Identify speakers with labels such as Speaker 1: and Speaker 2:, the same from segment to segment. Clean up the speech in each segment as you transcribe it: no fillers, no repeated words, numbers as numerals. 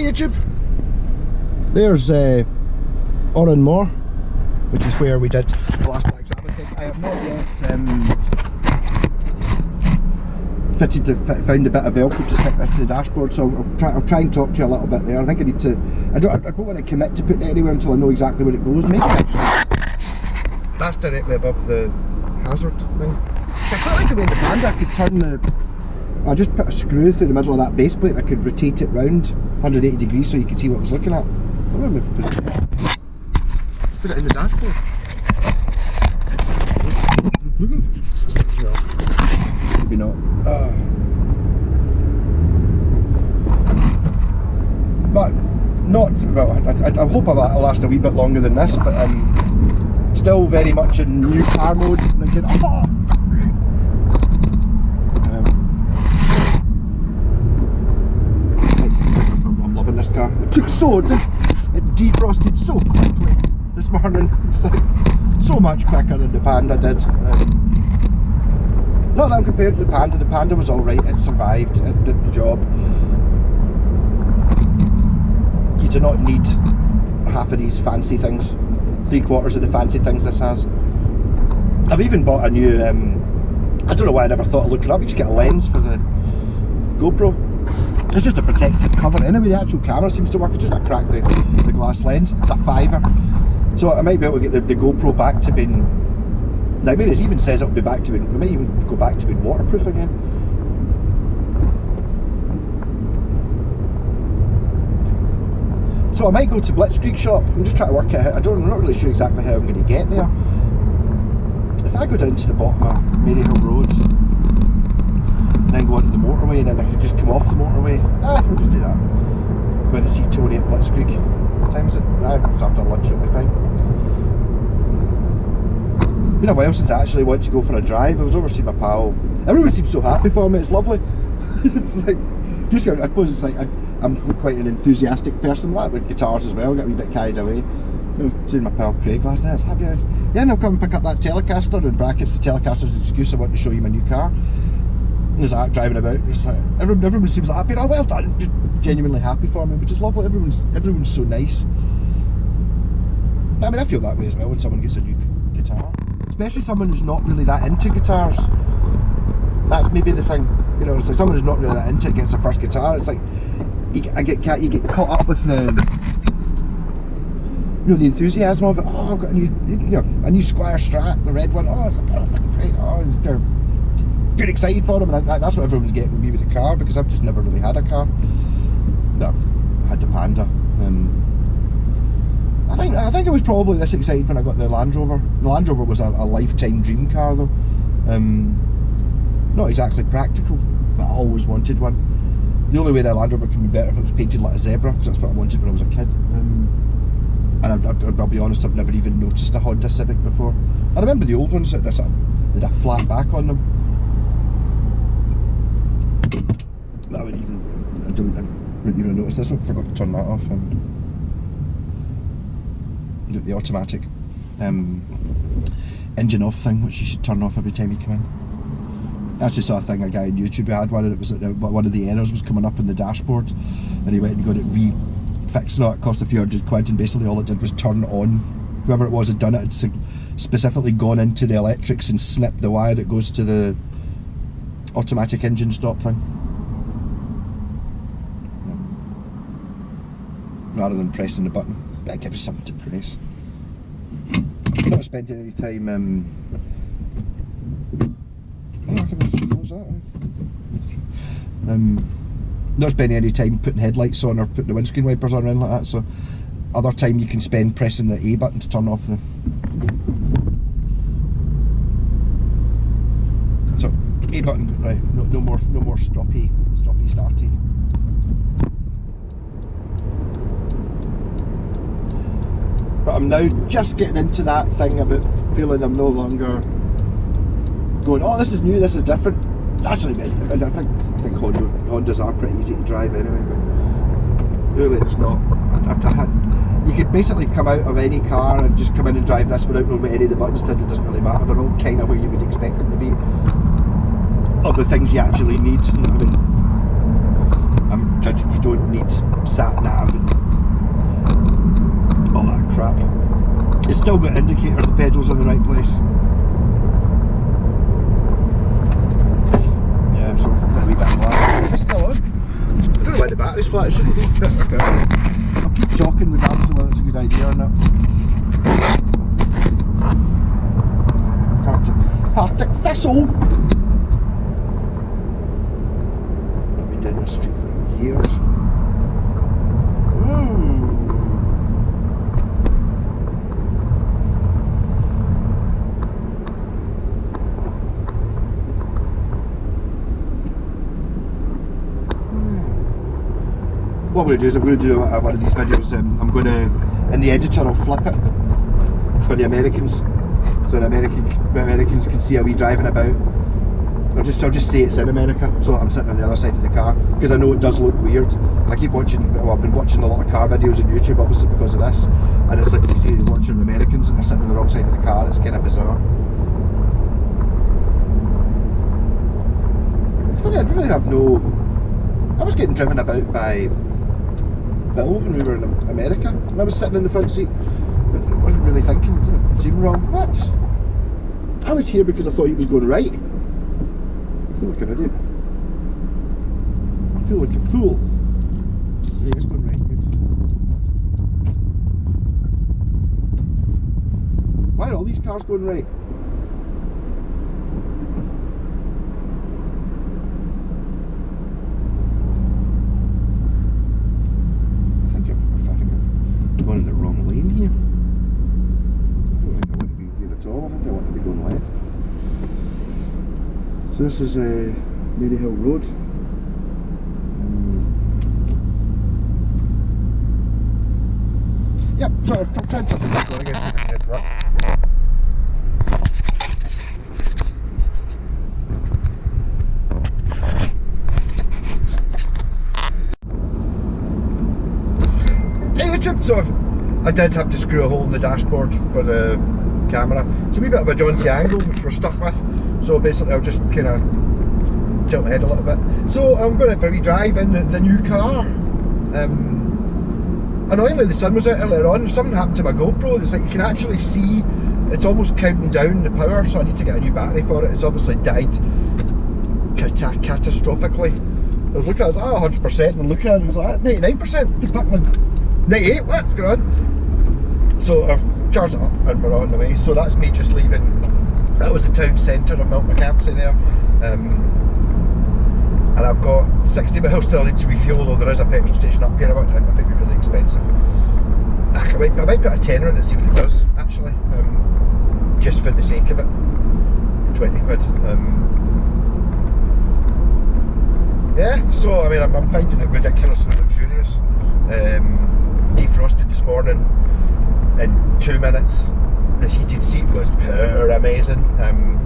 Speaker 1: Hey YouTube! There's Oran Moor, which is where we did the last Black Sabbath gig. I have not yet found a bit of Velcro to stick this to the dashboard, so I'll try and talk to you a little bit there. I think I need to, I don't want to commit to putting it anywhere until I know exactly where it goes. Maybe actually, that's directly above the hazard thing. So I quite like the way in the Panda I could turn the, I just put a screw through the middle of that base plate, I could rotate it round 180 degrees so you could see what I was looking at. Let's put it in the dashboard. No, maybe not. But not, well, I hope I'll last a wee bit longer than this, but still very much in new car mode, thinking, oh! I'm loving this car. It defrosted so quickly this morning. It's like so much quicker than the Panda did. Not that I'm compared to the Panda was alright, it survived, it did the job. You do not need half of these fancy things, 3/4 of the fancy things this has. I've even bought a new, I don't know why I never thought of looking up, you just get a lens for the GoPro. It's just a protective cover anyway, the actual camera seems to work, it's just a crack the glass lens, it's a £5. So I might be able to get the GoPro back to being, now I mean it even says it'll be back to being, we might even go back to being waterproof again. So I might go to Blitzkrieg shop, I'm just trying to work it out, I'm not really sure exactly how I'm going to get there. If I go down to the bottom of Maryhill Road, then go onto the motorway and then I can just come off the motorway. We'll just do that. I'm going to see Tony at Blitzkrieg. What time is it? It's after lunch, it'll be fine. Been a while since I actually went to go for a drive. I was over to see my pal. Everyone seems so happy for me, it's lovely. It's like, just, I suppose it's like, I'm quite an enthusiastic person, like with guitars as well, get a wee bit carried away. I was seeing my pal Craig last night, I was happy. Yeah, and I'll come and pick up that Telecaster, in brackets, the Telecaster's an excuse, I want to show you my new car. There's that driving about, it's like, everyone seems like happy, oh well done, genuinely happy for me, which is lovely, everyone's so nice. I mean, I feel that way as well when someone gets a new guitar, especially someone who's not really that into guitars. That's maybe the thing, you know, it's like someone who's not really that into it gets their first guitar, it's like, you get caught up with the, you know, the enthusiasm of it. Oh, I've got a new Squire Strat, the red one, oh, it's fucking great, oh, they're pretty excited for them, and that's what everyone's getting me with the car, because I've just never really had a car. No, I had the Panda. I think I was probably this excited when I got the Land Rover. The Land Rover was a lifetime dream car though. Not exactly practical, but I always wanted one. The only way that Land Rover can be better if it was painted like a zebra, because that's what I wanted when I was a kid. And I'll be honest, I've never even noticed a Honda Civic before. I remember the old ones that they had a flat back on them. I wouldn't even notice this one. I forgot to turn that off. The automatic engine off thing, which you should turn off every time you come in. I actually saw a thing, a guy on YouTube who had one, and it was like one of the errors was coming up in the dashboard, and he went and got it fixed, and it cost a few £100, and basically all it did was turn on, whoever it was had done it had specifically gone into the electrics and snipped the wire that goes to the automatic engine stop thing, rather than pressing the button. That gives you something to press. I'm not spending any time not spending any time putting headlights on or putting the windscreen wipers on or anything like that, so other time you can spend pressing the A button to turn off the, so A button, right, no more stoppy starty. But I'm now just getting into that thing about feeling I'm no longer going, oh, this is new, this is different. Actually, I think Hondas are pretty easy to drive anyway, but really it's not. You could basically come out of any car and just come in and drive this without knowing what any of the buttons did, it doesn't really matter. They're all kind of where you would expect them to be, of the things you actually need, you know what I mean? I'm judging you don't need sat nav still got indicators the pedal's in the right place. Yeah, so I'm going to leave that in. Is it still on? I don't know why the battery's flat, it shouldn't be. I'll keep talking regardless of whether it's a good idea or not. Arctic Thistle! I've been down this street for years. What I'm going to do is I'm going to do one of these videos. I'm going to, in the editor, I'll flip it for the Americans, so the Americans can see how we driving about. I'll just say it's in America, so I'm sitting on the other side of the car, because I know it does look weird. I keep watching, well, I've been watching a lot of car videos on YouTube, obviously because of this, and it's like you see you're watching the Americans and they're sitting on the wrong side of the car. It's kind of bizarre. I really have no. I was getting driven about by Bill when we were in America, and I was sitting in the front seat, but I wasn't really thinking, didn't seem wrong. What? I was here because I thought he was going right. I feel like an idiot. I feel like a fool. Yeah, it's going right, good. Why are all these cars going right? In the wrong lane here. I don't think I want to be here at all. I think I want to be going left. So this is Maryhill Road. Yep, so I'll try and turn the back on again. So I did have to screw a hole in the dashboard for the camera. It's a wee bit of a jaunty angle which we're stuck with, so basically I'll just kind of tilt my head a little bit. So I'm going for a wee drive in the new car. Annoyingly the sun was out earlier on, something happened to my GoPro. It's like you can actually see it's almost counting down the power, so I need to get a new battery for it. It's obviously died catastrophically. I was looking at it, I was 100% and looking at it, it was like 99%. 98, what's going on? So I've charged it up and we're on the way. So that's me just leaving. That was the town centre of Milton Campsie there. And I've got 60 miles till I need to refuel, although there is a petrol station up here. I think it'd be really expensive. I might put a tenner in it and see what it does, actually. Just for the sake of it. 20 quid. Yeah, so I mean I'm finding it ridiculously luxurious. Defrosted this morning in 2 minutes. The heated seat was pure amazing. I'm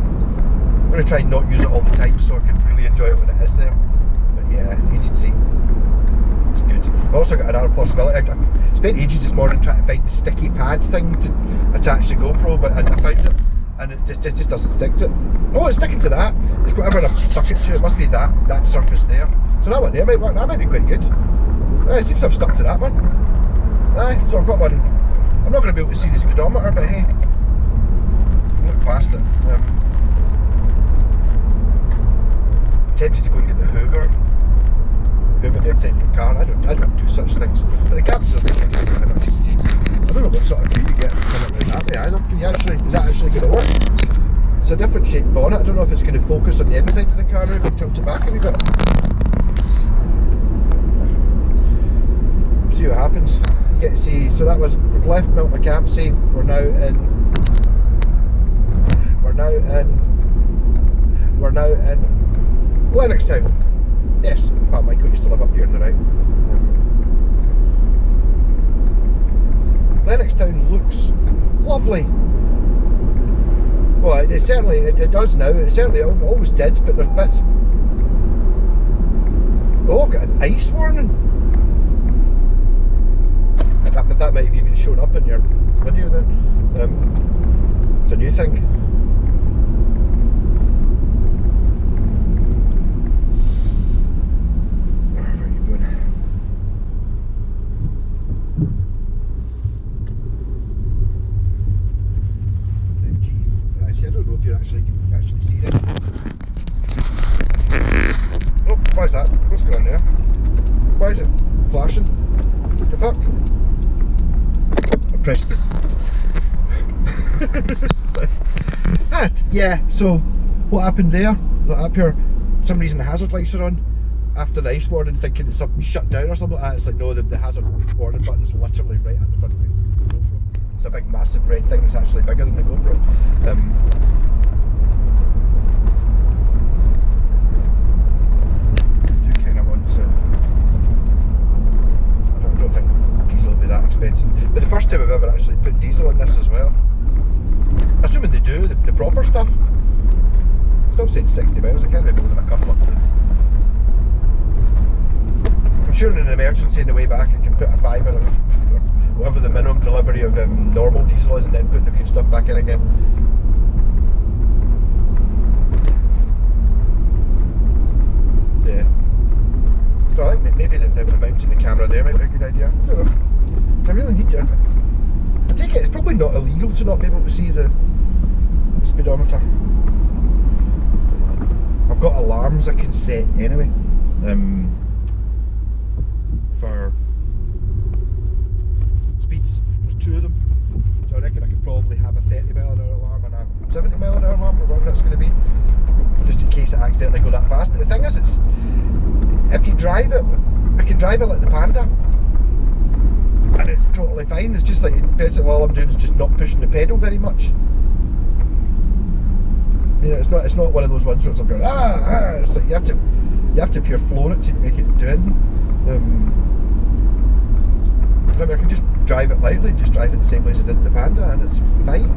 Speaker 1: going to try and not use it all the time so I can really enjoy it when it is there. But yeah, heated seat, it's good. I've also got another possibility. I spent ages this morning trying to find the sticky pad thing to attach the GoPro, but I found it and it just doesn't stick to it. Oh, it's sticking to that. It's whatever I've stuck it to, it must be that surface there. So that one there might work, that might be quite good. It seems to have stuck to that one. So I've got one. I'm not going to be able to see the speedometer, but hey, look past it. Tempted to go and get the Hoover the inside of the car. I don't do such things. But the cabs are really good. I don't know what sort of view you get from it like that way either. Can you is that actually going to work? It's a different shaped bonnet. I don't know if it's going to focus on the inside of the car or tilt it back a wee bit. See what happens. You get to see. So that was, we've left Milton Campsie. We're now in Lennoxtown. Yes, Pat Michael used to live up here on the right. Lennoxtown looks lovely. Well, it certainly it does now. It certainly always did, but there's bits. Oh, I've got an ice warning. That might have even shown up in your video there. It's a new thing. Where are you going? on there? Why is it flashing? What the fuck? I pressed it. Yeah, so what happened there? Up here, for some reason the hazard lights are on after the ice warning, thinking it's something shut down or something like that. It's like, no, the hazard warning button is literally right at the front of the GoPro. It's a big massive red thing, it's actually bigger than the GoPro. I do kind of want to... I don't think diesel will be that expensive. But the first time I've ever actually put diesel in this as well. Assuming they do, the proper stuff. Still saying 60 miles, I can't remember more than a couple up to. I'm sure in an emergency on the way back I can put a fiver of whatever the minimum delivery of normal diesel is and then put the good stuff back in again. Yeah. So I think maybe mounting the camera there might be a good idea. I don't know. I really need to. I take it it's probably not illegal to not be able to see the speedometer. I've got alarms I can set anyway. For speeds. There's 2 of them. So I reckon I could probably have a 30 mile an hour alarm and a 70 mile an hour alarm or whatever it's going to be. Just in case I accidentally go that fast. But the thing is, it's if you drive it, I can drive it like the Panda. And it's totally fine. It's just like basically all I'm doing is just not pushing the pedal very much. You know, it's not one of those ones where it's like it's like you have to pure floor it to make it do anything. I can just drive it lightly, just drive it the same way as I did the Panda, and it's fine.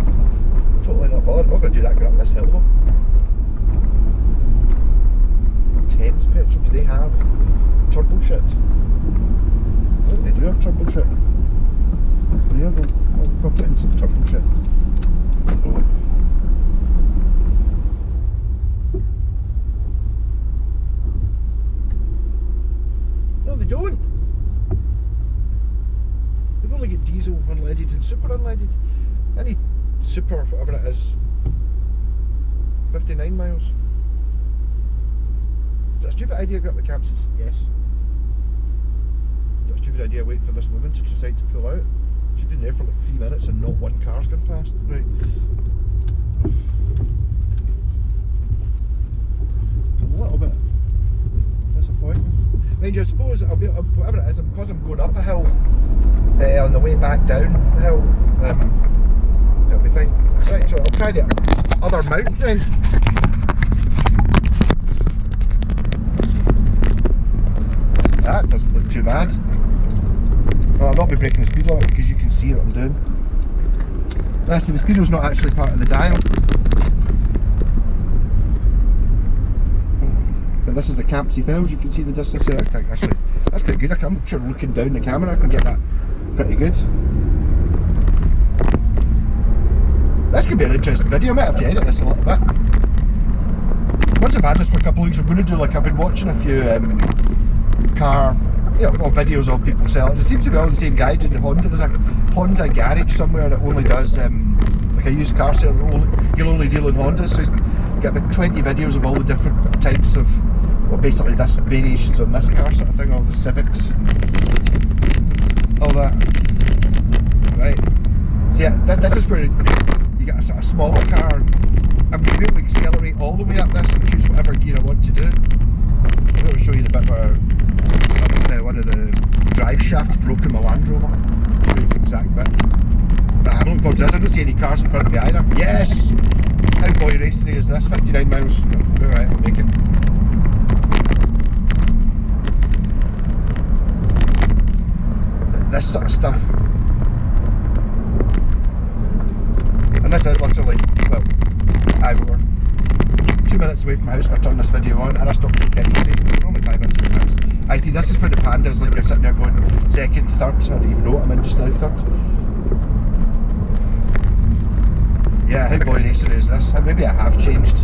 Speaker 1: Totally not bothered. I'm not going to do that going up this hill though. Thames petrol, do they have turbo shit? I think they do have turbo shit. Yeah, we'll put in some turbo shit. Oh. No, they don't. They've only got diesel unleaded and super unleaded. Any super, whatever it is, 59 miles. Is that a stupid idea going up the campsies? Yes. Is that a stupid idea waiting for this woman to decide to pull out? She's been there for like 3 minutes and not one car's gone past. Right. It's a little bit disappointing. Mind you, I suppose I'll be, whatever it is, because I'm going up a hill on the way back down the hill, it'll be fine. Right, so I'll try the other mountain then. That doesn't look too bad. Well, I'll not be breaking the speed limit because you can see what I'm doing. Actually, the speedo's not actually part of the dial. But this is the Campsie Fells, you can see the distance there. Actually, that's quite good. I'm sure looking down the camera I can get that pretty good. This could be an interesting video. I might have to edit this a little bit. Once I've had this for a couple of weeks, I'm going to do like, I've been watching a few car, videos of people selling. It seems to be all the same guy doing the Honda. There's a Honda garage somewhere that only does like a used car sale. He'll only deal in Hondas, so he's got about 20 videos of all the different types of, well, basically this variations on this car sort of thing, all the Civics, all that. Right. So yeah, this is where you get a sort of smaller car. I'm going to be able to accelerate all the way up this and choose whatever gear I want to do. I'm going to show you the bit where one of the drive shaft broke in my Land Rover. I'll show you the exact bit. But I'm looking forward to this. I don't see any cars in front of me either. Yes! How boy racery is this? 59 miles. Alright, I'll make it. This sort of stuff. And this is literally, well, we were 2 minutes away from my house when I turned this video on, and I stopped at the petrol station, so we're only 5 minutes from my house. I see, this is where the Panda's like, you're sitting there going second, third, I don't even know what I'm in just now, third. Yeah, how boy racer is this? Maybe I have changed.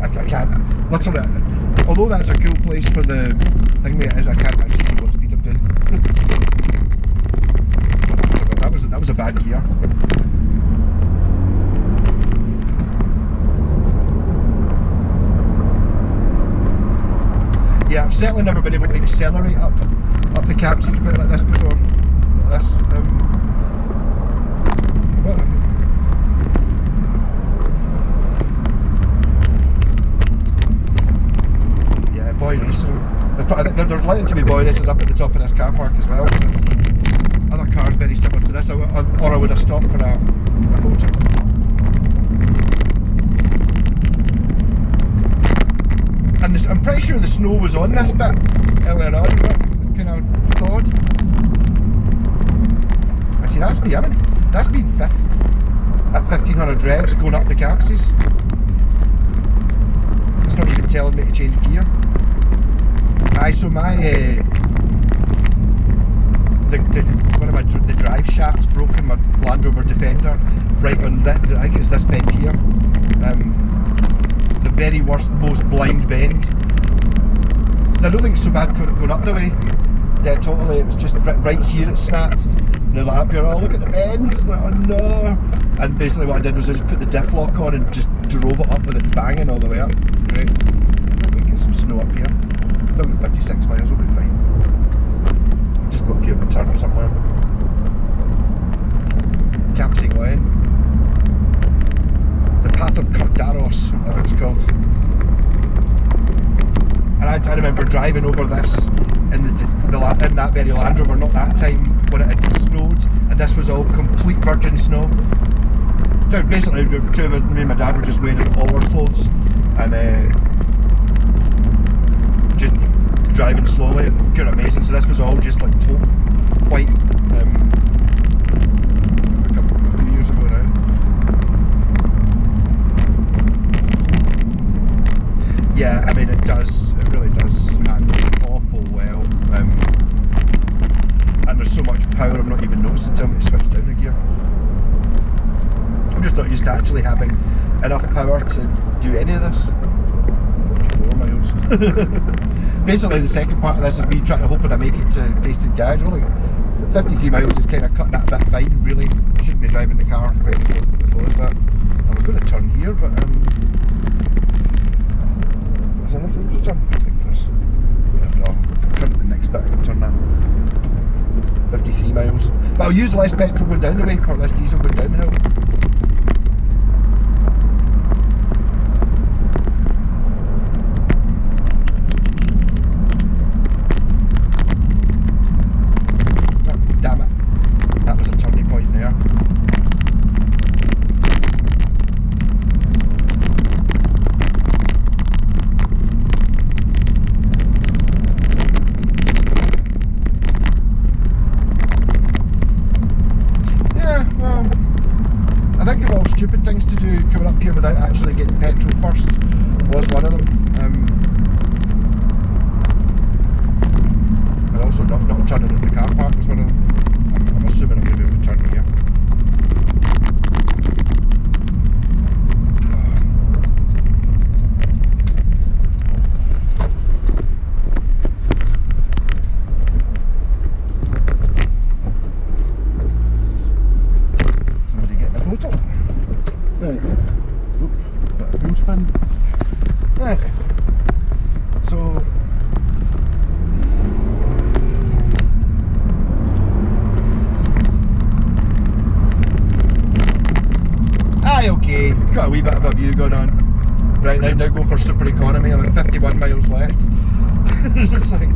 Speaker 1: I can't, literally, although that's a cool place for the thing it is, I can't actually see what speed I'm doing. That was a bad gear. I've certainly never been able to accelerate up the campsies quite like this before. Like this. Yeah, boy racing. There's likely to be boy races up at the top of this car park as well. Other cars very similar to this, or I would have stopped for a photo. And I'm pretty sure the snow was on this bit earlier on, but it's kind of thawed. I see that's me, that's been fifth at 1500 revs going up the campsies. It's not even telling me to change gear. Aye, so my one of the drive shafts broken, my Land Rover Defender, right on that. I think it's this bend here. The very worst, most blind bend. And I don't think it's so bad going up the way. Yeah, totally. It was just right here it snapped. And they're like up here, oh look at the bend. Like, oh no. And basically what I did was I just put the diff lock on and just drove it up with it banging all the way up. Great. We can get some snow up here. Still got 56 miles, we'll be fine. Just go up here and turn somewhere. Campsie Glen. The Path of Cardaros, whatever it's called. And I remember driving over this in that very Land Rover, not that time when it had snowed, and this was all complete virgin snow. So basically, me and my dad were just wearing all our clothes and just driving slowly and kind of amazing. So this was all just like total white. A few years ago now. Yeah, I mean it really does handle awful well. And there's so much power I'm not even noticing until I switch down a gear. I'm just not used to actually having enough power to do any of this. 54 miles. Basically the second part of this is me hoping I make it to Pasted Garage. Only 53 miles is kind of cutting that a bit fine, really. Shouldn't be driving the car quite as slow as that. I was going to turn here, but is there enough room to turn? I think there is. If not, I'll turn at the next bit, I can turn that. 53 miles. But I'll use less petrol going down the way, or less diesel going down the hill. Things to do coming up here without actually getting petrol first was one of them, and also not turning at the car park was one of them. I'm assuming I'm going to be able to turn here. Somebody get my photo. Right. Oop, bit of wheel spin. Right. So aye, okay. It's got a wee bit of a view going on. Right, now go for super economy. I'm at 51 miles left. It's like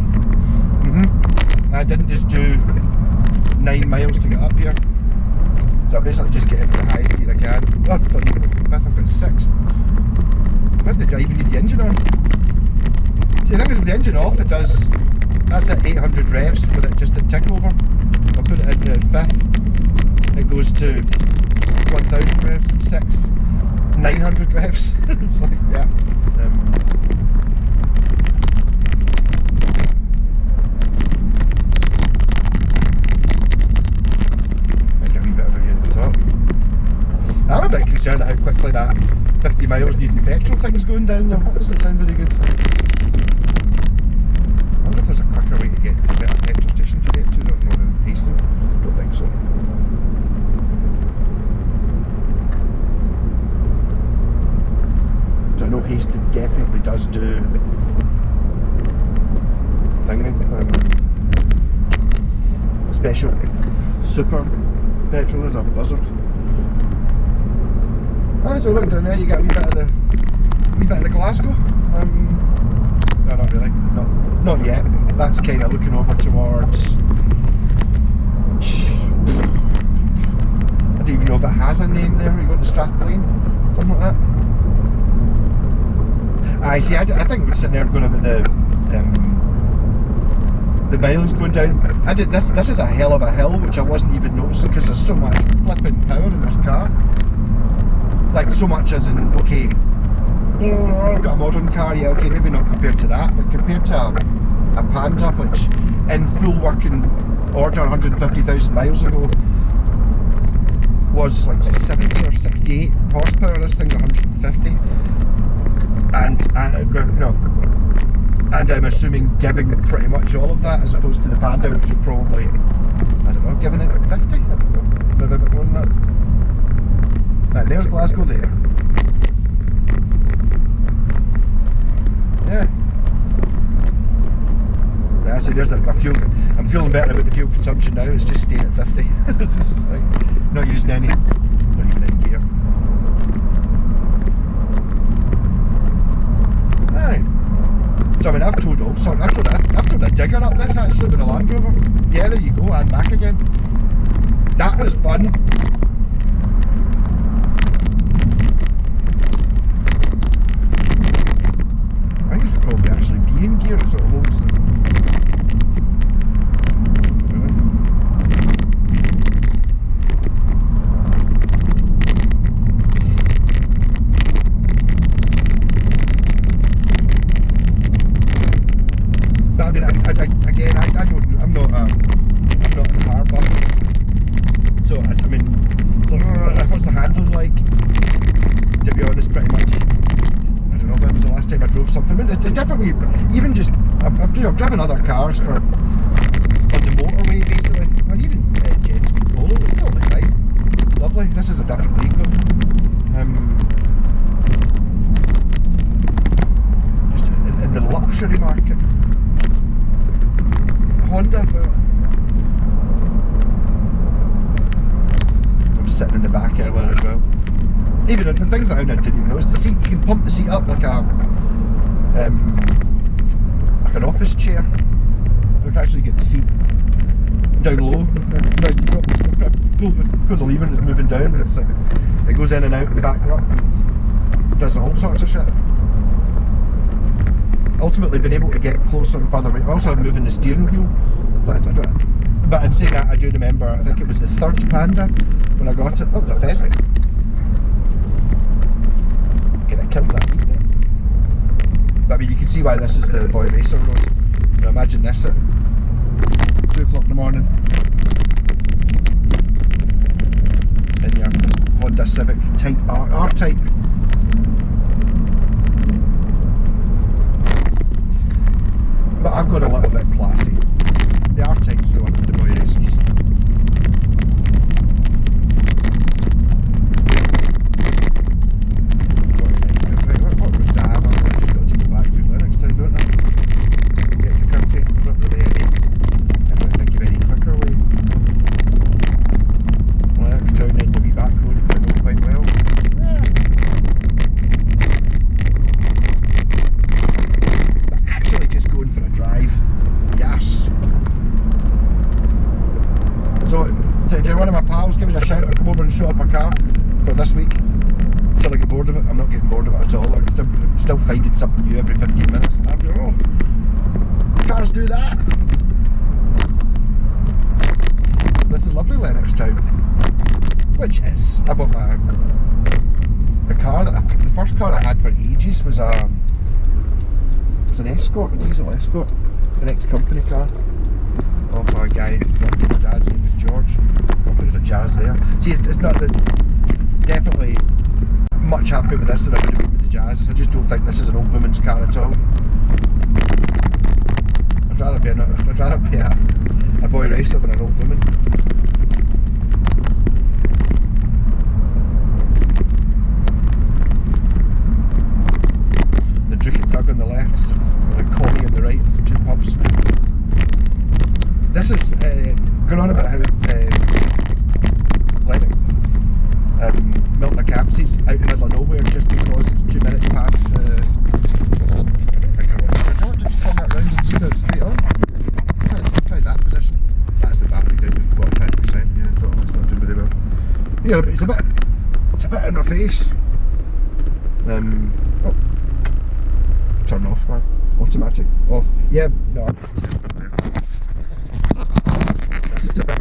Speaker 1: I didn't just do 9 miles to get up here. So I basically just get into the highest gear I can. Oh, it's not even the fifth, I've got sixth. When did I even need the engine on? See, the thing is with the engine off, that's at 800 revs with it just a tick over. I'll put it into fifth, it goes to 1000 revs, sixth, 900 revs. It's like, yeah. I'm a bit concerned at how quickly that 50 miles needing petrol thing's going down. That doesn't sound very good. I wonder if there's a quicker way to get to a better petrol station to get to than Haston. Don't think so. So I know Haston definitely does do thingy. Special super petrol is a buzzard. Alright, so look down there, you get a wee bit of the Glasgow. No, not really. Not yet. That's kind of looking over towards. I don't even know if it has a name there. You go to Strathblane, something like that. I see. I think we're sitting there going about the miles going down. This is a hell of a hill, which I wasn't even noticing because there's so much flipping power in this car. Like so much as in, okay, I've got a modern car, yeah, okay, maybe not compared to that, but compared to a Panda, which in full working order 150,000 miles ago was like 70 or 68 horsepower, this thing's 150. And I'm assuming giving pretty much all of that as opposed to the Panda, which was probably, I don't know, giving it 50? I don't know, maybe a bit more than that. Right, there's Glasgow there. Yeah. Yeah, so there's my fuel. I'm feeling better about the fuel consumption now, it's just staying at 50. It's just like, not using any, not even in gear. So I mean, I've towed all sorts. I've towed a digger up this actually with a Land Rover. Yeah, there you go, and back again. That was fun. I think it should probably actually be in gear. It sort of holds them. I've driven other cars on the motorway basically, and even Jen's Polo was totally fine, lovely. This is a different vehicle. Just in the luxury market. Honda, I was sitting in the back earlier as well. Even the things that I didn't even notice, the seat, you can pump the seat up like an office chair. You can actually get the seat down low. Pull the lever and it's moving down, and it goes in and out and back up and does all sorts of shit. Ultimately been able to get closer and further away. I also had moving the steering wheel, but in saying that, I do remember, I think it was the third Panda when I got it. That was a pheasant. Could have killed that eating it. But I mean, you can see why this is the Boy Racer road. Now imagine this at 2 o'clock in the morning in your Honda Civic Type R-Type. But I've got a little bit classy. The R-Type's the one with the Boy Racers. Show up a car for this week until I get bored of it. I'm not getting bored of it at all. I'm still finding something new every 15 minutes. After all, cars do that. This is lovely Lennox Town, which is, I bought the first car I had for ages was an Escort, a diesel Escort, an ex-company car of a guy, my dad's name was George. There's a Jazz there. See, it's not definitely much happier with this than I would have been with the Jazz. I just don't think this is an old woman's car at all. I'd rather be a boy racer than an old woman. The Drukett Dug on the left, the Connie on the right, there's the two pubs. This is going on about how Lennox milking a campsies out in the middle of nowhere just because it's 2 minutes past. I don't think I want to. I don't just turn that round and leave it straight on. Let's try that position. That's the battery down to 45%. Yeah, that's not doing very well. Yeah, but it's a bit in my face. Oh, turn off, man. Automatic off. Yeah, no.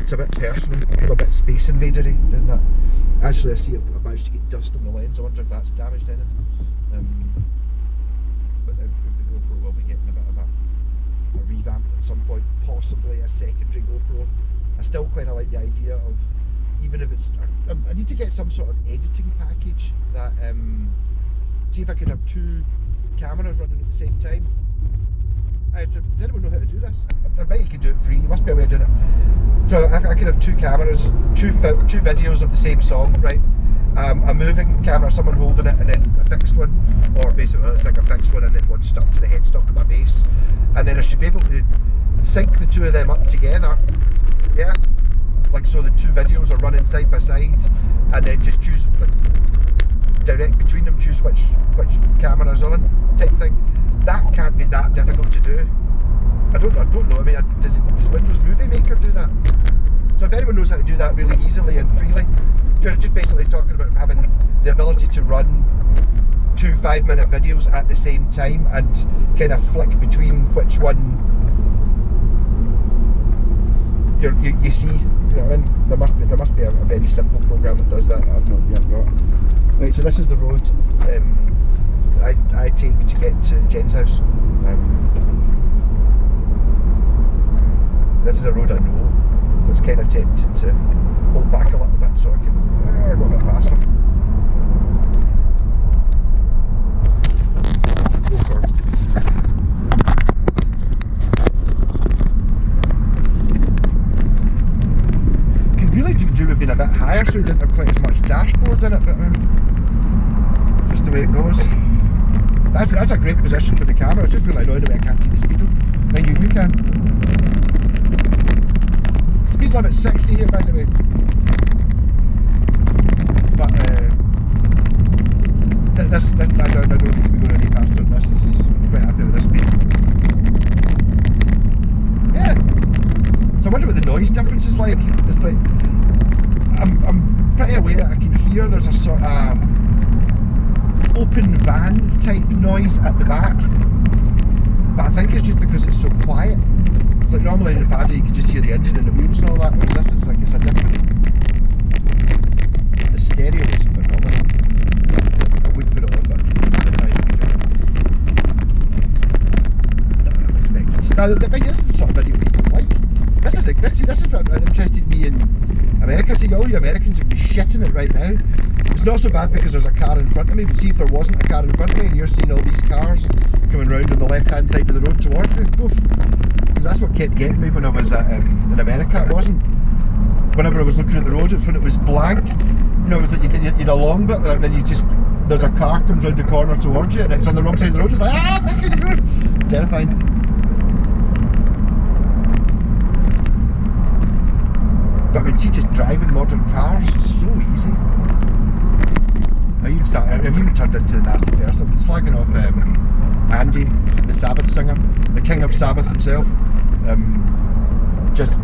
Speaker 1: It's a bit personal. I feel a bit space invadery doing that. Actually, I see I've managed to get dust on the lens. I wonder if that's damaged anything. But the GoPro will be getting a bit of a revamp at some point, possibly a secondary GoPro. I still kind of like the idea of, even if it's, I need to get some sort of editing package that, see if I can have 2 cameras running at the same time. Does anyone know how to do this? I bet you can do it free. There must be a way of doing it. So I can have 2 cameras, 2 videos of the same song, right? A moving camera, someone holding it, and then a fixed one, or basically it's like a fixed one and then one stuck to the headstock of my bass. And then I should be able to sync the 2 of them up together. Yeah? Like, so the 2 videos are running side by side, and then just choose, like, direct between them, choose which camera's on, type thing. That can't be that difficult to do. I don't know. I mean, does Windows Movie Maker do that? So if anyone knows how to do that really easily and freely, you're just basically talking about having the ability to run 2 5-minute videos at the same time and kind of flick between which one you see. You know, and there must be a very simple program that does that. I've not yet got. Right, so this is the road I take to get to Jen's house. This is a road I know, but it's kind of tempting to hold back a little bit so I can go a bit faster. Go for could really do with being a bit higher so you didn't have quite as much dashboard in it, but just the way it goes. That's a great position for the camera. It's just really annoying the way I can't see the speed. Mind you can. Speed limit's 60 here, by the way. But this I don't need to be going any faster than this. This is quite happy with this speed. Yeah. So I wonder what the noise difference is like. It's like I'm pretty aware I can hear there's a sort of open van type noise at the back, but I think it's just because it's so quiet. It's like normally in the paddy you can just hear the engine and the wheels and all that, whereas this is like, it's a different. The stereo is phenomenal. I would put it on, but I'm expecting. Now the thing is, this is the sort of video people like. This is what interested me in America. See, all you Americans would be shitting it right now. It's not so bad because there's a car in front of me, but see if there wasn't a car in front of me and you're seeing all these cars coming round on the left hand side of the road towards me. Because that's what kept getting me when I was in America. It wasn't whenever I was looking at the road, it's when it was blank. You know, it was like you'd a long bit and then there's a car comes round the corner towards you and it's on the wrong side of the road. It's like, fucking terrifying. But I mean, see, just driving modern cars is so easy. I've even turned into the nasty person. I've been slagging off Andy, the Sabbath singer, the king of Sabbath himself. Just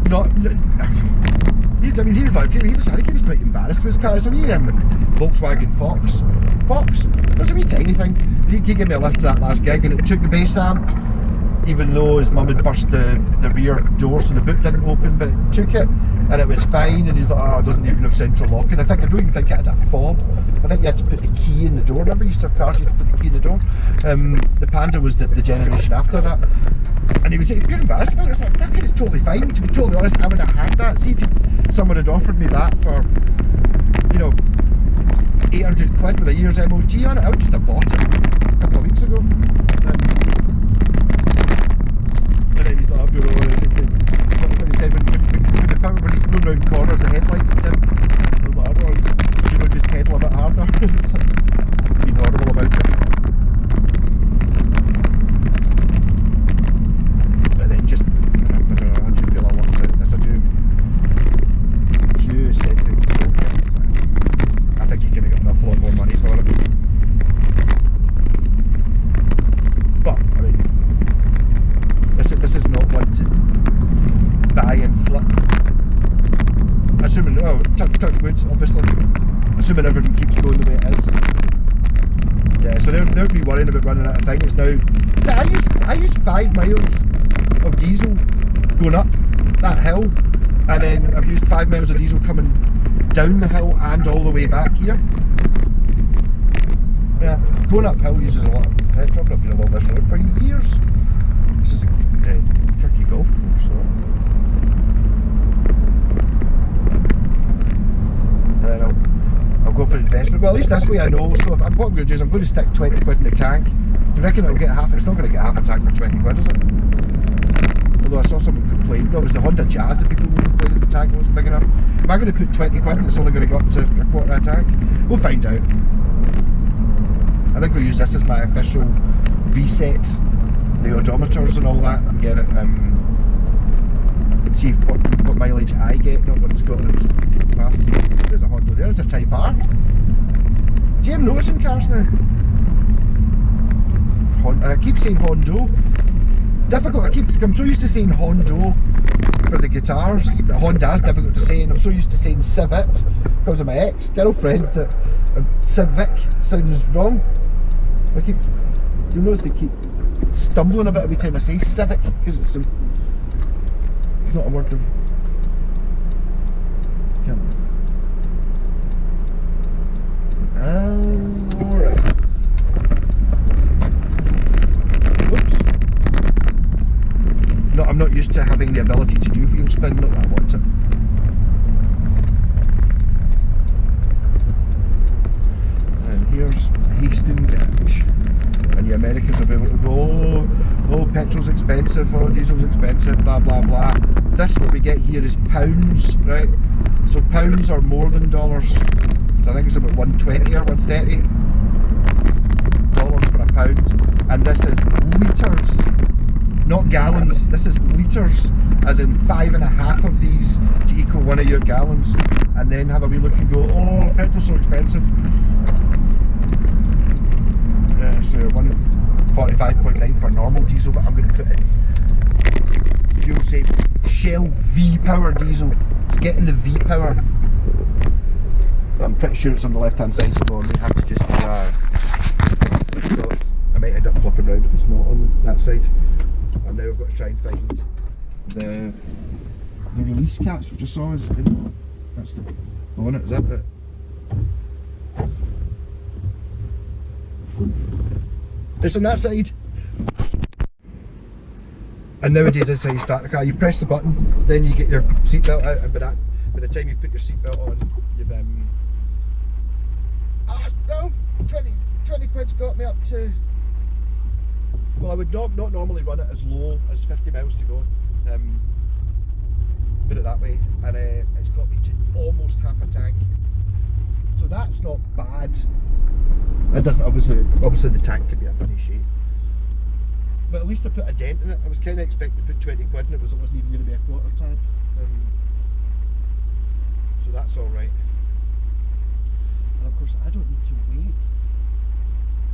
Speaker 1: not. I mean, he was like, I think he was quite embarrassed with his car. It's a wee Volkswagen Fox. It was a wee tiny thing. He gave me a lift to that last gig, and it took the bass amp. Even though his mum had burst the rear door so the boot didn't open, but it took it and it was fine, and he's like, oh, it doesn't even have central locking. I don't even think it had a fob. I think you had to put the key in the door. Remember, you used to have cars, you had to put the key in the door. The Panda was the generation after that. And he was pure embarrassed about it. I was like, fucking, it's totally fine. To be totally honest, I would have had that. See if someone had offered me that for, 800 quid with a year's MOT on it, I would just have bought it a couple of weeks ago. And then he's like, I'm doing all this. What he said when the power when he's going round corners, the headlights and I was like, just pedal a bit harder. It's like, being horrible about it. But then just, I a thing. It's now. I used 5 miles of diesel going up that hill, and then I've used 5 miles of diesel coming down the hill and all the way back here. Yeah, going uphill uses a lot of petrol. I've not been along this road for years. This is a Kirky golf course. So. And then I'll go for investment. Well, at least this way I know. So what I'm going to do is I'm going to stick 20 quid in the tank. Do you reckon it'll get half? It's not going to get half a tank for 20 quid, is it? Although I saw someone complain. No, it was the Honda Jazz that people were complaining the tank wasn't big enough. Am I going to put 20 quid and it's only going to go up to a quarter of a tank? We'll find out. I think I'll use this as my official reset, the odometers and all that, and get it, see what mileage I get, not what it's got in its capacity. There's a Honda there, there's a Type R. See, I'm noticing cars now. And I keep saying Hondo. Difficult, I'm so used to saying Hondo for the guitars. Honda's difficult to say, and I'm so used to saying Civic because of my ex-girlfriend that Civic sounds wrong. You'll notice me keep stumbling a bit every time I say Civic because it's not a word of. Alright. Oops. No, I'm not used to having the ability to do wheel spin, not that I want it. And here's Hastings, and the Americans will be able to go, oh, petrol's expensive, oh, diesel's expensive, blah blah blah. This, what we get here is pounds, right? So pounds are more than dollars. So I think it's about 120 or 130 dollars for a pound, and this is litres, not gallons. This is litres, as in 5.5 of these to equal one of your gallons, and then have a wee look and go, oh, petrol's so expensive. So 145.9 for normal diesel, but I'm going to put in fuel safe Shell V-Power diesel. It's getting the V-Power. I'm pretty sure it's on the left hand side, so I may have to just I might end up flipping around if it's not on that side. And now I've got to try and find the release catch, which I saw is in, that's the on it, is that it? It's on that side. And nowadays that's how you start the car. You press the button, then you get your seatbelt out, and by the time you put your seatbelt on, you've no, 20 quid's got me up to, well, I would not normally run it as low as 50 miles to go, put it that way, and it's got me to almost half a tank, so that's not bad. It doesn't, obviously the tank could be a funny shape, but at least I put a dent in it. I was kind of expecting to put 20 quid and it wasn't even going to be a quarter tank, so that's alright. And of course I don't need to wait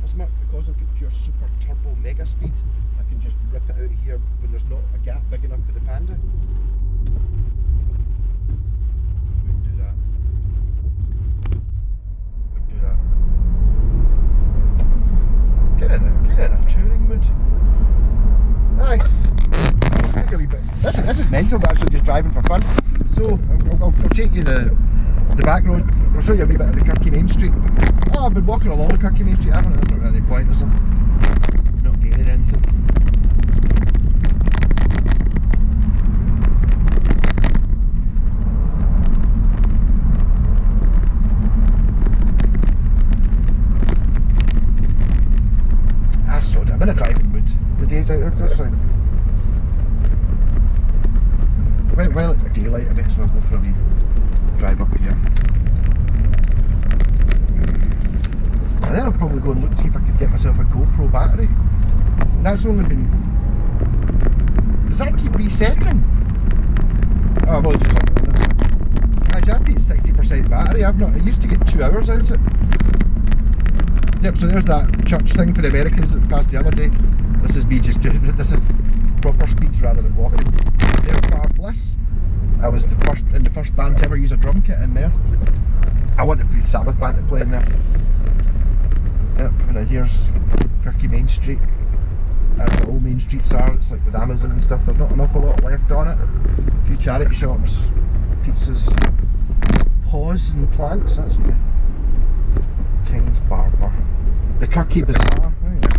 Speaker 1: as much because I've got pure super turbo mega speed. I can just rip it out here when there's not a gap big enough for the Panda. Wouldn't do that. Wouldn't do that. Get in a touring mood. Nice. Take a wee bit. This is mental, but actually just driving for fun. So I'll take you the back road. I'll show you a wee bit of the Kirky Main Street. Oh, I've been walking along the Kirky Main Street, haven't I? There's not really any point, is there? Not gaining anything. I'm in a driving mood. The day's out. Well, it's daylight, I may as well go for a wee drive up here. And then I'll probably go and look to see if I can get myself a GoPro battery. And that's only been... Does that keep resetting? Oh, well, just... Actually, that's been 60% battery. I used to get 2 hours out of it. Yep, so there's that church thing for the Americans that passed the other day. This is me just doing it. This is proper speeds rather than walking. There's Bar Bliss. I was the first band to ever use a drum kit in there. I want the Sabbath band to play in there. Yep, and then here's Kirky Main Street. As all main streets are, it's like with Amazon and stuff, there's not an awful lot left on it. A few charity shops, pizzas, paws and plants, that's new. King's Barber. The Kirky Bazaar. Oh yeah.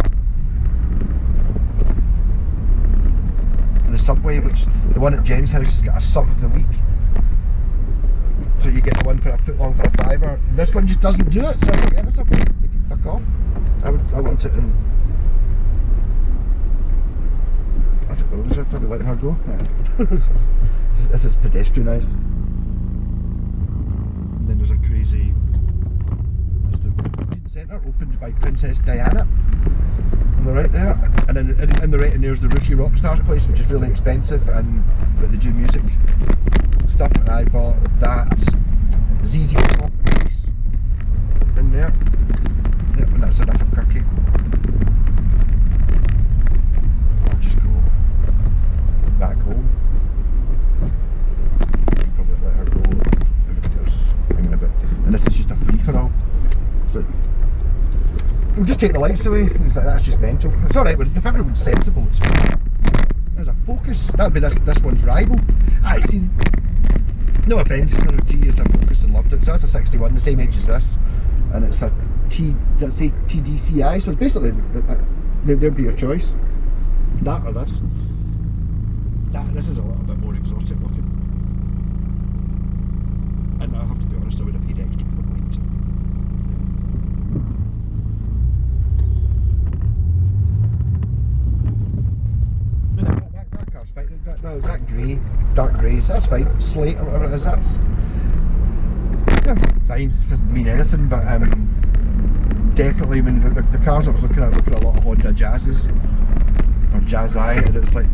Speaker 1: The Subway, which the one at Jen's house has got a sub of the week. So you get the one for a foot long for a £5. This one just doesn't do it, so I get the Subway. They can fuck off. I want it in. I don't know, is I probably letting her go? Yeah. This is pedestrianised. And then there's a crazy. That's the Virgin Centre, opened by Princess Diana. On the right there. And then in the right and there's the Rookie Rockstars place, which is really expensive, and but they do music stuff. And I bought that ZZ Top piece in there. Yep, and that's enough of Kirky. I'll just go back home. I'll probably let her go. Everybody else is hanging a bit. And this is just a free for all. So we'll just take the lights away. It's like, that's just mental. It's alright, if everyone's sensible, it's fine. There's a Focus. That would be this one's rival. I see. No offence, G used a Focus and loved it. So that's a 61, the same age as this. And it's a does it say TDCI? So it's basically, there'd be your choice. That or this. This is a little bit more exotic looking. And I have to be honest, I would have paid extra for the white. That car's fine. That grey, dark greys, that's fine. Slate or whatever it is, that's fine. Doesn't mean anything, but definitely when the cars I was looking at a lot of Honda Jazzes or Jazz-I, and it's like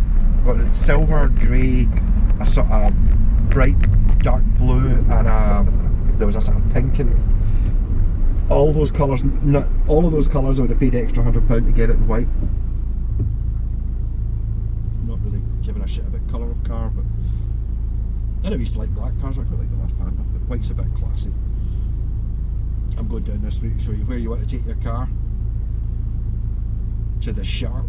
Speaker 1: it's silver, grey, a sort of bright dark blue, and there was a sort of pink, and all those colours. All of those colours I would have paid extra £100 to get it in white. I'm not really giving a shit about colour of car, but I never used to like black cars. I quite like the last Panda, but white's a bit classy. I'm going down this route to show you where you want to take your car. To the Shark.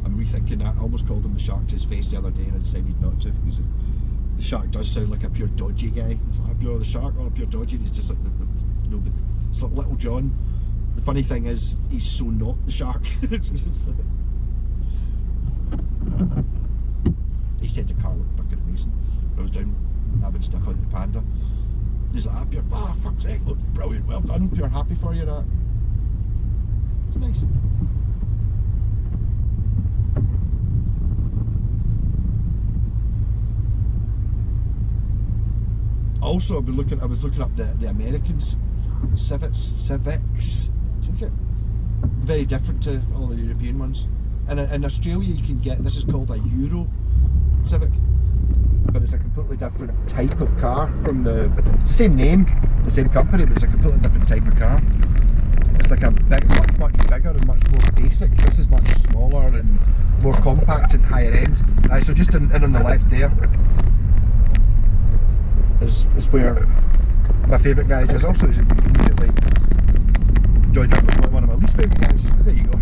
Speaker 1: I'm rethinking that. I almost called him the Shark to his face the other day and I decided not to, because the Shark does sound like a pure dodgy guy. It's like, you're the Shark or a pure dodgy. He's just like it's like Little John. The funny thing is, he's so not the Shark. He said the car looked fucking amazing. I was down having stuff out of the Panda. He's like, pure, fuck's sake, looks brilliant, well done, pure happy for you, that. It's nice. Also, I was looking up the American Civics. Very different to all the European ones. And in Australia you can get, this is called a Euro Civic, but it's a completely different type of car from it's the same name, the same company, but it's a completely different type of car. It's like a much bigger and much more basic. This is much smaller and more compact and higher end. So just in on the left there is where my favourite garage is. Also, it's immediately joined up with one of my least favourite garages. But there you go.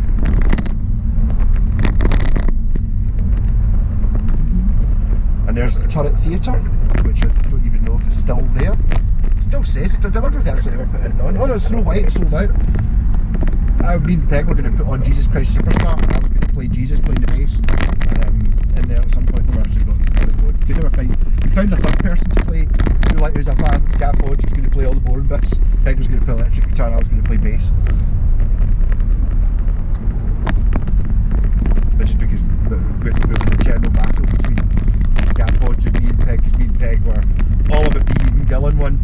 Speaker 1: And there's the Turret Theatre, which I don't even know if it's still there. It still says it. I wonder if they actually ever put it on. Oh no, it's Snow White, it's sold out. Me and Peg were going to put on Jesus Christ Superstar, and I was going to play Jesus playing the bass. In there at some point we actually got it going. We found a third person to play, who's a fan. It's Gav Hodge, who's going to play all the boring bits. Peg was going to play electric guitar, and I was going to play bass. But just because there's an eternal battle between Gav Hodge and me and Peg, because me and Peg were all about the Ian Gillan one.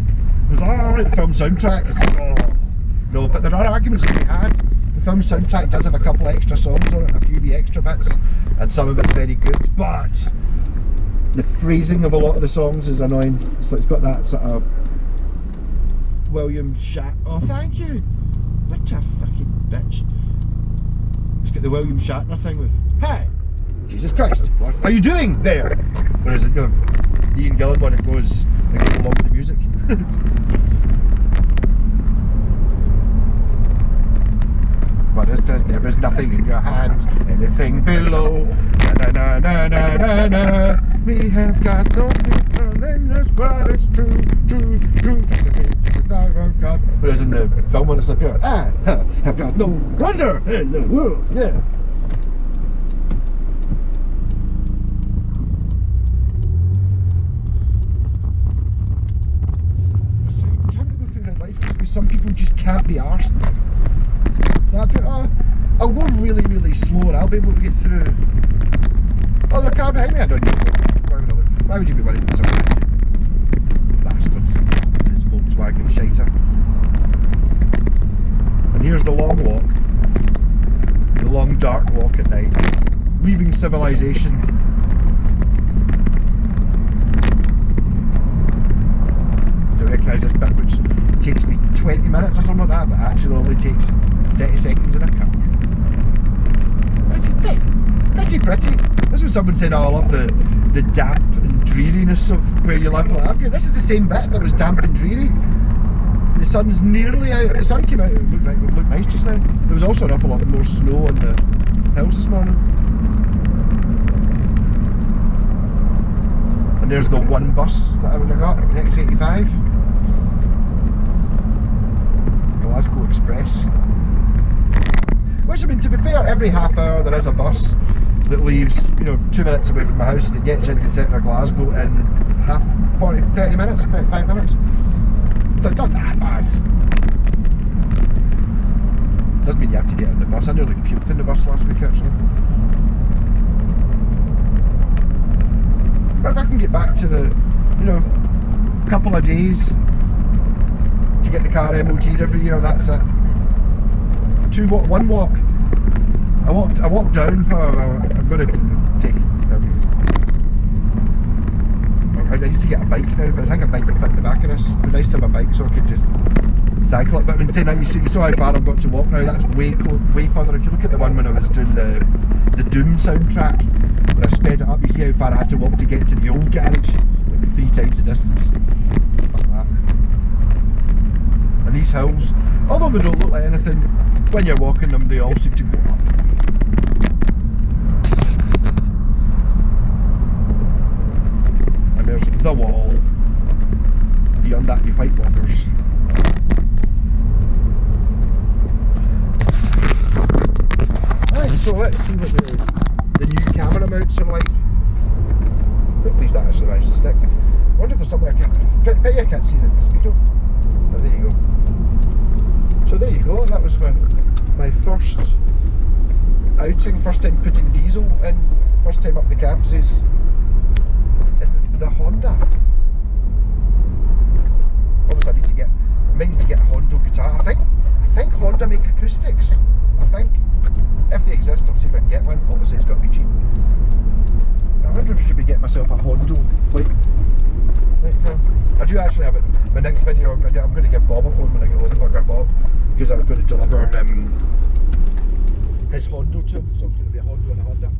Speaker 1: It was like, the film soundtrack. It's like, no, but there are arguments to be had. The film soundtrack does have a couple extra songs on it, a few wee extra bits, and some of it's very good, but the phrasing of a lot of the songs is annoying. So it's got that sort of William Shatner. Oh, thank you. What a fucking bitch. It's got the William Shatner thing with, hey, Jesus Christ, what are you doing there? Whereas the Ian Gillan one, it goes along with the music. there is nothing in your hand, anything below. Na na na na na na. We have got no people in this world. It's true, true, true. Whereas in the film when it's like, I have got no wonder in the world. Yeah. Some people just can't be arsed. I'll go really, really slow and I'll be able to get through. Oh, the car behind me, I don't know. Why would you be worried about something? Bastards. This Volkswagen shiter. And here's the long walk. The long dark walk at night. Leaving civilization. To recognise this bit which takes me 20 minutes or something like that, but actually only takes 30 seconds in a car. Pretty. This was someone saying, oh, I love the damp and dreariness of where you live. Like, this is the same bit that was damp and dreary. The sun's nearly out. The sun came out, it looked nice just now. There was also an awful lot more snow on the hills this morning. And there's the one bus that I would have got, the X85. Glasgow Express. Which, I mean, to be fair, every half hour there is a bus that leaves, 2 minutes away from my house and it gets into the centre of Glasgow in 30 minutes, 35 minutes. So it's not that bad. Doesn't mean you have to get on the bus. I nearly puked in the bus last week actually. But if I can get back to the, couple of days to get the car MOT'd every year, that's it. One walk. I walked down. I'm going to take. I need to get a bike now, but I think a bike will fit in the back of this. It'd be nice to have a bike so I could just cycle it. But I mean, saying that, you saw how far I've got to walk now. That's way further. If you look at the one when I was doing the Doom soundtrack, when I sped it up, you see how far I had to walk to get to the old garage, like 3 times the distance. Like that. And these hills, although they don't look like anything, when you're walking them, they all seem to go up. And there's the wall. Beyond that, be White Walkers. Right, so let's see what the new camera mounts are like. At least that actually managed to stick. I wonder if there's somewhere I can't see the speedo. But there you go. So there you go, that was my first outing, first time putting diesel in, first time up the campsies in the Honda. Obviously I might need to get a Honda guitar. I think Honda make acoustics. I think. If they exist, I'll see if I can get one. Obviously it's got to be cheap. I wonder if I should be getting myself a Honda plate. Right now. I do actually have it. My next video, I'm going to give Bob a phone when I get home, bugger Bob, because I'm going to deliver his Honda to him, so it's going to be a Honda and a Honda.